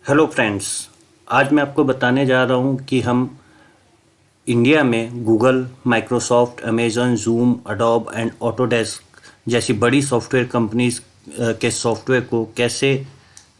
Hello friends. आज मैं आपको बताने जा रहा हूँ कि हम इंडिया में Google, Microsoft, Amazon, zoom, Adobe and Autodesk जैसी बड़ी सॉफ्टवेयर कंपनीज के सॉफ्टवेयर को कैसे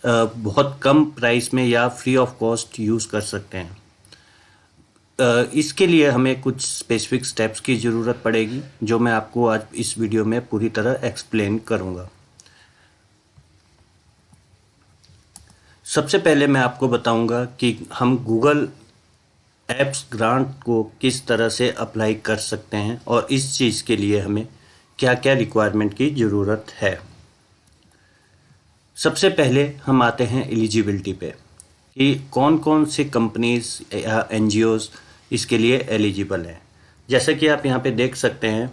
बहुत कम प्राइस में या फ्री ऑफ कॉस्ट यूज़ कर सकते हैं। इसके लिए हमें कुछ स्पेसिफिक स्टेप्स की ज़रूरत पड़ेगी जो मैं आपको आज इस वीडियो में पूरी तरह एक्सप्लेन करूँगा। सबसे पहले मैं आपको बताऊंगा कि हम गूगल एप्स ग्रांट को किस तरह से अप्लाई कर सकते हैं और इस चीज़ के लिए हमें क्या क्या रिक्वायरमेंट की ज़रूरत है। सबसे पहले हम आते हैं एलिजिबिलिटी पे कि कौन कौन सी कंपनीज या एनजीओज इसके लिए एलिजिबल हैं। जैसे कि आप यहाँ पे देख सकते हैं,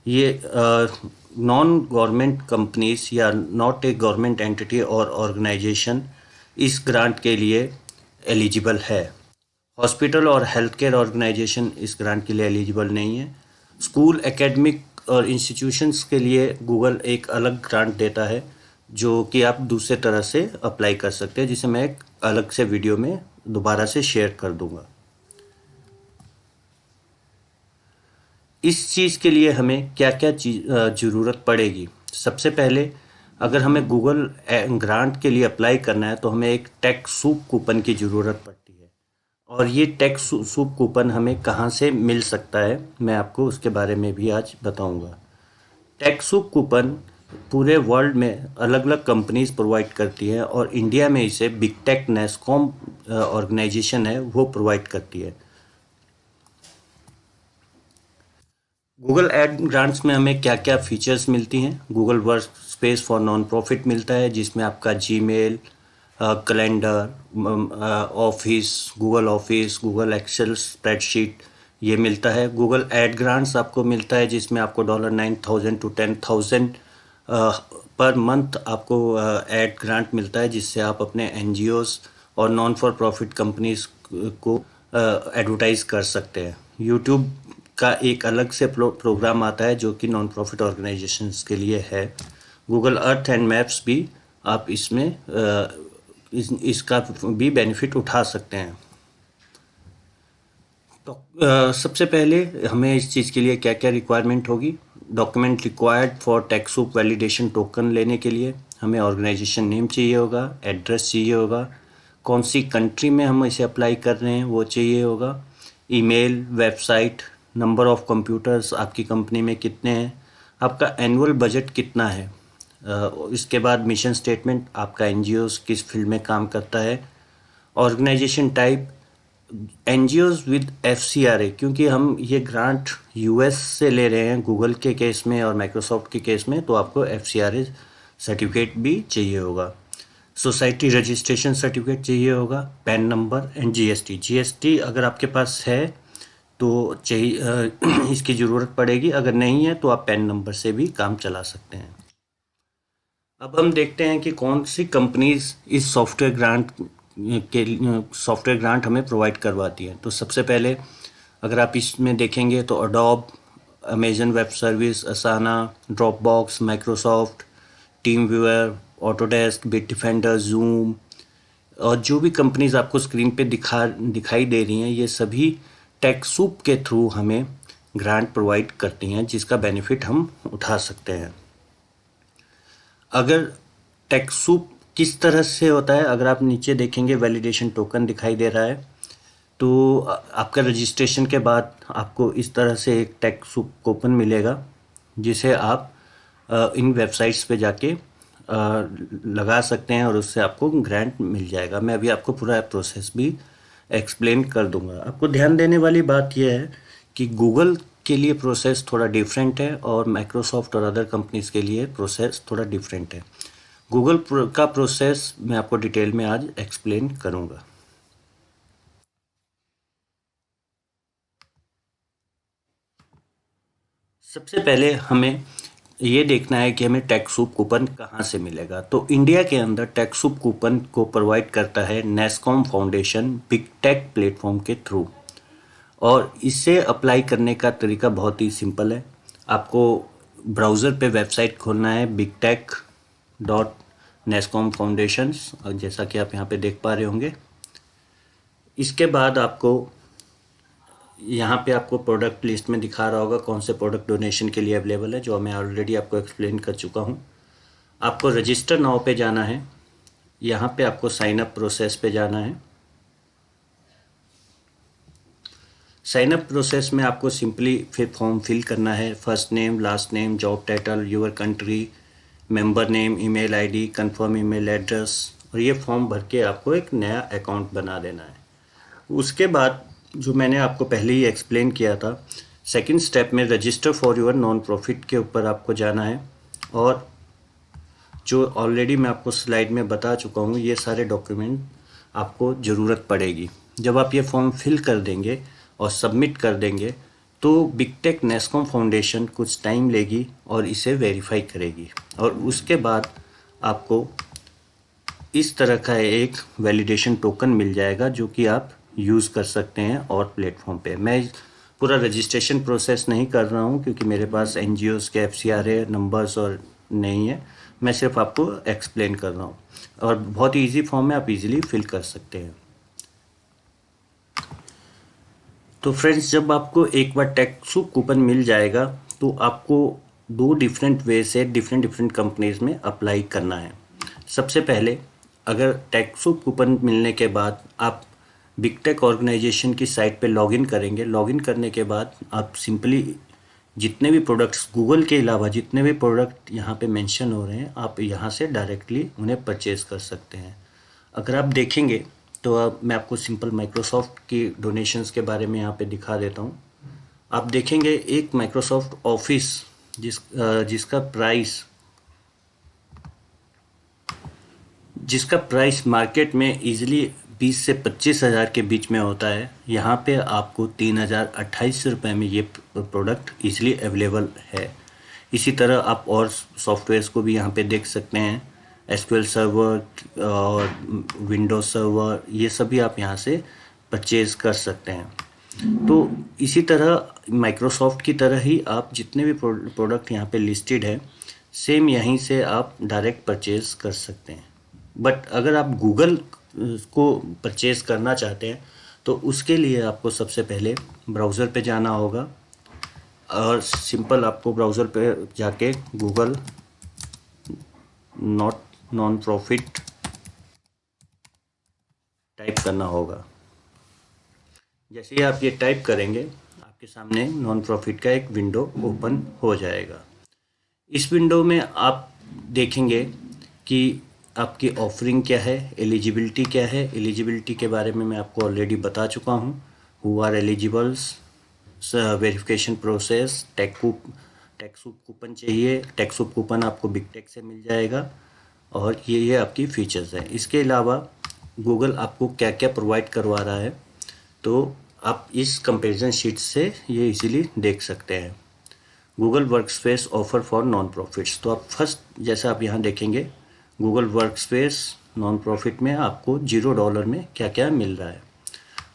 ये नॉन गवर्नमेंट कंपनीज या नॉट ए गवर्नमेंट एंटिटी और ऑर्गेनाइजेशन इस ग्रांट के लिए एलिजिबल है। हॉस्पिटल और हेल्थ केयर ऑर्गेनाइजेशन इस ग्रांट के लिए एलिजिबल नहीं है। स्कूल, एकेडमिक और इंस्टीट्यूशंस के लिए गूगल एक अलग ग्रांट देता है जो कि आप दूसरे तरह से अप्लाई कर सकते हैं, जिसे मैं एक अलग से वीडियो में दोबारा से शेयर कर दूंगा। इस चीज़ के लिए हमें क्या क्या चीज़ ज़रूरत पड़ेगी। सबसे पहले अगर हमें गूगल ग्रांट के लिए अप्लाई करना है तो हमें एक टेक सूप कूपन की ज़रूरत पड़ती है। और ये टेक सूप कूपन हमें कहाँ से मिल सकता है, मैं आपको उसके बारे में भी आज बताऊंगा। टेक सूप कूपन पूरे वर्ल्ड में अलग अलग कंपनीज प्रोवाइड करती हैं और इंडिया में इसे बिग टेक नेस्कॉम ऑर्गेनाइजेशन है वो प्रोवाइड करती है। गूगल एड ग्रांट्स में हमें क्या क्या फीचर्स मिलती हैं। Google work space for non profit मिलता है जिसमें आपका Gmail, calendar, office, Google office, Google Excel spreadsheet ये मिलता है। गूगल एड ग्रांट्स आपको मिलता है जिसमें आपको $9,000 to 10,000 पर मंथ आपको एड ग्रांट मिलता है, जिससे आप अपने एनजीओज और नॉन फॉर प्रॉफिट कंपनीज को एडवर्टाइज कर सकते हैं। यूट्यूब का एक अलग से प्रोग्राम आता है जो कि नॉन प्रॉफिट ऑर्गेनाइजेशंस के लिए है। गूगल अर्थ एंड मैप्स भी आप इसमें इसका भी बेनिफिट उठा सकते हैं। तो सबसे पहले हमें इस चीज़ के लिए क्या क्या रिक्वायरमेंट होगी। Document required for TechSoup validation token लेने के लिए हमें ऑर्गेनाइजेशन नेम चाहिए होगा, एड्रेस चाहिए होगा, कौन सी कंट्री में हम इसे अप्लाई कर रहे हैं वो चाहिए होगा, email, website, number of computers आपकी कंपनी में कितने हैं, आपका एनुअल बजट कितना है, इसके बाद मिशन स्टेटमेंट, आपका एनजीओ किस फील्ड में काम करता है, organization type NGOs with FCRA, क्योंकि हम ये ग्रांट यूएस से ले रहे हैं गूगल के केस में और माइक्रोसॉफ्ट के केस में, तो आपको एफसीआरए सर्टिफिकेट भी चाहिए होगा। सोसाइटी रजिस्ट्रेशन सर्टिफिकेट चाहिए होगा, pan number and GST. GST अगर आपके पास है तो चाहिए इसकी ज़रूरत पड़ेगी, अगर नहीं है तो आप पैन नंबर से भी काम चला सकते हैं। अब हम देखते हैं कि कौन सी कंपनीज इस सॉफ्टवेयर ग्रांट हमें प्रोवाइड करवाती हैं। तो सबसे पहले अगर आप इसमें देखेंगे तो Adobe, Amazon web service, Asana, Dropbox, Microsoft, TeamViewer, Autodesk, Bitdefender, Zoom और जो भी कंपनीज आपको स्क्रीन पे दिखाई दे रही हैं, ये सभी टेकसूप के थ्रू हमें ग्रांट प्रोवाइड करती हैं जिसका बेनिफिट हम उठा सकते हैं। अगर टेकसूप किस तरह से होता है, अगर आप नीचे देखेंगे वैलिडेशन टोकन दिखाई दे रहा है, तो आपका रजिस्ट्रेशन के बाद आपको इस तरह से एक टेकसूप कूपन मिलेगा जिसे आप इन वेबसाइट्स पे जाके लगा सकते हैं और उससे आपको ग्रांट मिल जाएगा। मैं अभी आपको पूरा प्रोसेस भी एक्सप्लेन कर दूंगा। आपको ध्यान देने वाली बात यह है कि गूगल के लिए प्रोसेस थोड़ा डिफरेंट है और माइक्रोसॉफ्ट और अदर कंपनीज के लिए प्रोसेस थोड़ा डिफरेंट है। गूगल का प्रोसेस मैं आपको डिटेल में आज एक्सप्लेन करूंगा। सबसे पहले हमें ये देखना है कि हमें टेकसूप कूपन कहाँ से मिलेगा। तो इंडिया के अंदर टेकसूप कूपन को प्रोवाइड करता है NASSCOM foundation big tech platform के थ्रू, और इसे अप्लाई करने का तरीका बहुत ही सिंपल है। आपको ब्राउज़र पे वेबसाइट खोलना है नेस्कॉम फाउंडेशंस, जैसा कि आप यहाँ पे देख पा रहे होंगे। इसके बाद आपको यहाँ पे आपको प्रोडक्ट लिस्ट में दिखा रहा होगा कौन से प्रोडक्ट डोनेशन के लिए अवेलेबल है, जो मैं ऑलरेडी आपको एक्सप्लेन कर चुका हूँ। आपको रजिस्टर नाउ पे जाना है, यहाँ पे आपको साइन अप प्रोसेस पे जाना है। साइन अप प्रोसेस में आपको सिंपली फिर फॉर्म फिल करना है, first name, last name, job title, your country, member name, email ID, confirm email address, और ये फॉर्म भर के आपको एक नया अकाउंट बना देना है। उसके बाद जो मैंने आपको पहले ही एक्सप्लेन किया था, सेकंड स्टेप में register for your non profit के ऊपर आपको जाना है, और जो ऑलरेडी मैं आपको स्लाइड में बता चुका हूँ ये सारे डॉक्यूमेंट आपको ज़रूरत पड़ेगी। जब आप ये फॉर्म फिल कर देंगे और सबमिट कर देंगे तो बिग टेक नेस्कॉम फाउंडेशन कुछ टाइम लेगी और इसे वेरीफाई करेगी, और उसके बाद आपको इस तरह का एक वैलिडेशन टोकन मिल जाएगा जो कि आप यूज़ कर सकते हैं और प्लेटफॉर्म पे। मैं पूरा रजिस्ट्रेशन प्रोसेस नहीं कर रहा हूँ क्योंकि मेरे पास एनजीओज़ के एफसीआरए नंबर्स और नहीं है, मैं सिर्फ आपको एक्सप्लेन कर रहा हूँ, और बहुत ही ईजी फॉर्म में आप इजीली फिल कर सकते हैं। तो फ्रेंड्स, जब आपको एक बार टेकसूप कूपन मिल जाएगा तो आपको दो डिफरेंट वे से डिफरेंट कंपनीज में अप्लाई करना है। सबसे पहले, अगर टेकसूप कूपन मिलने के बाद आप बिग टेक ऑर्गेनाइजेशन की साइट पे लॉगिन करेंगे, लॉगिन करने के बाद आप सिंपली जितने भी प्रोडक्ट्स गूगल के अलावा जितने भी प्रोडक्ट यहाँ पे मेंशन हो रहे हैं आप यहाँ से डायरेक्टली उन्हें परचेज़ कर सकते हैं। अगर आप देखेंगे तो अब मैं आपको सिंपल माइक्रोसॉफ्ट की डोनेशंस के बारे में यहाँ पे दिखा देता हूँ। आप देखेंगे एक माइक्रोसॉफ्ट ऑफिस जिसका प्राइस मार्केट में इजीली 20 से 25 हज़ार के बीच में होता है, यहाँ पे आपको 3,028 रुपये में ये प्रोडक्ट इजीली अवेलेबल है। इसी तरह आप और सॉफ्टवेयर्स को भी यहाँ पे देख सकते हैं, एसक्यूएल सर्वर और विंडोज सर्वर, ये सभी आप यहाँ से परचेज कर सकते हैं। तो इसी तरह माइक्रोसॉफ्ट की तरह ही आप जितने भी प्रोडक्ट यहाँ पे लिस्टेड है सेम यहीं से आप डायरेक्ट परचेज कर सकते हैं। बट अगर आप गूगल को परचेज करना चाहते हैं तो उसके लिए आपको सबसे पहले ब्राउज़र पे जाना होगा, और सिंपल आपको ब्राउज़र पे जाके गूगल नॉन प्रॉफिट टाइप करना होगा। जैसे ही आप ये टाइप करेंगे आपके सामने नॉन प्रॉफिट का एक विंडो ओपन हो जाएगा। इस विंडो में आप देखेंगे कि आपकी ऑफरिंग क्या है, एलिजिबिलिटी क्या है। एलिजिबिलिटी के बारे में मैं आपको ऑलरेडी बता चुका हूँ, who are eligibles, verification process, TechSoup coupon चाहिए, टेकसूप कूपन आपको बिग टेक से मिल जाएगा, और ये आपकी फीचर्स हैं। इसके अलावा गूगल आपको क्या क्या प्रोवाइड करवा रहा है तो आप इस कंपैरिजन शीट से ये इजीली देख सकते हैं। Google workspace offer for non profits, तो आप फर्स्ट जैसा आप यहाँ देखेंगे गूगल वर्कस्पेस नॉन प्रॉफिट में आपको $0 में क्या क्या मिल रहा है।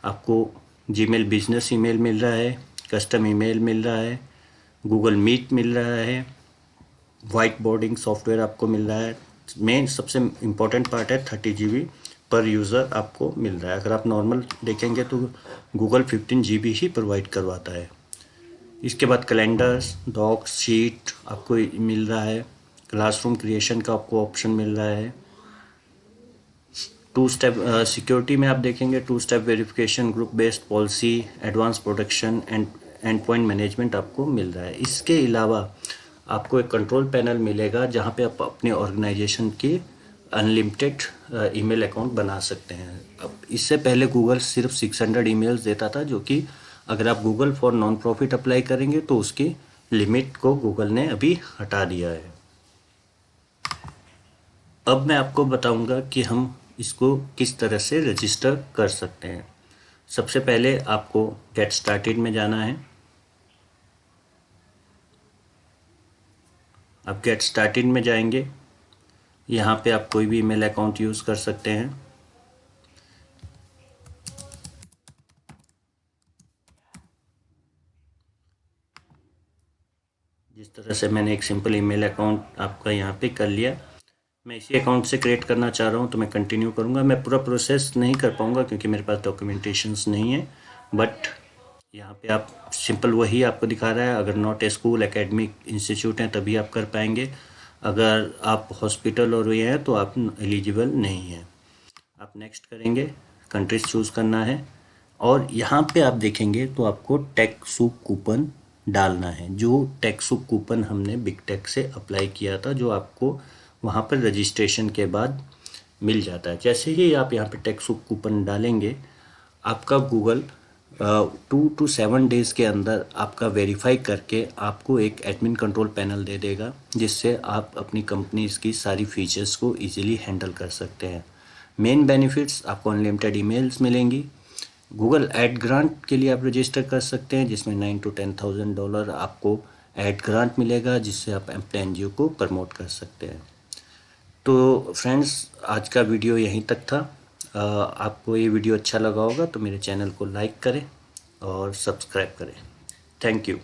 आपको जीमेल बिजनेस ईमेल मिल रहा है, कस्टम ईमेल मिल रहा है, गूगल मीट मिल रहा है, वाइट बोर्डिंग सॉफ्टवेयर आपको मिल रहा है। मेन सबसे इम्पोर्टेंट पार्ट है 30 GB पर यूज़र आपको मिल रहा है। अगर आप नॉर्मल देखेंगे तो गूगल 15 GB ही प्रोवाइड करवाता है। इसके बाद कैलेंडर्स, डॉक्स, शीट आपको मिल रहा है, क्लासरूम क्रिएशन का आपको ऑप्शन मिल रहा है। 2 स्टेप सिक्योरिटी में आप देखेंगे 2 step verification, group based policy, advance protection and and point management आपको मिल रहा है। इसके अलावा आपको एक कंट्रोल पैनल मिलेगा जहाँ पे आप अपने ऑर्गेनाइजेशन की अनलिमिटेड ईमेल अकाउंट बना सकते हैं। अब इससे पहले गूगल सिर्फ 600 ईमेल्स देता था, जो कि अगर आप Google for non profit apply करेंगे तो उसकी लिमिट को गूगल ने अभी हटा दिया है। अब मैं आपको बताऊंगा कि हम इसको किस तरह से रजिस्टर कर सकते हैं। सबसे पहले आपको गेट स्टार्टेड में जाना है। आप गेट स्टार्टेड में जाएंगे, यहाँ पे आप कोई भी ईमेल अकाउंट यूज़ कर सकते हैं। जिस तरह से मैंने एक सिंपल ईमेल अकाउंट आपका यहाँ पे कर लिया। मैं इसी अकाउंट से क्रिएट करना चाह रहा हूँ, तो मैं कंटिन्यू करूँगा। मैं पूरा प्रोसेस नहीं कर पाऊँगा क्योंकि मेरे पास डॉक्यूमेंटेशंस नहीं है, बट यहाँ पे आप सिंपल वही आपको दिखा रहा है। अगर not a school academic institute हैं तभी आप कर पाएंगे, अगर आप हॉस्पिटल और ये हैं तो आप एलिजिबल नहीं हैं। आप नेक्स्ट करेंगे, कंट्रीज चूज़ करना है, और यहाँ पे आप देखेंगे तो आपको टैक्सूप कूपन डालना है, जो टैक्सूप कूपन हमने बिग टेक से अप्लाई किया था, जो आपको वहाँ पर रजिस्ट्रेशन के बाद मिल जाता है। जैसे ही आप यहाँ पे टैक्सूप कूपन डालेंगे, आपका गूगल 2 to 7 डेज़ के अंदर आपका वेरीफाई करके आपको एक एडमिन कंट्रोल पैनल दे देगा, जिससे आप अपनी कंपनीज की सारी फीचर्स को इजीली हैंडल कर सकते हैं। मेन बेनिफिट्स, आपको अनलिमिटेड ईमेल्स मिलेंगी। गूगल एड ग्रांट के लिए आप रजिस्टर कर सकते हैं, जिसमें $9,000 to $10,000 आपको एड ग्रांट मिलेगा, जिससे आप अपने एनजीओ को प्रमोट कर सकते हैं। तो फ्रेंड्स, आज का वीडियो यहीं तक था। आपको ये वीडियो अच्छा लगा होगा तो मेरे चैनल को लाइक करें और सब्सक्राइब करें। Thank you.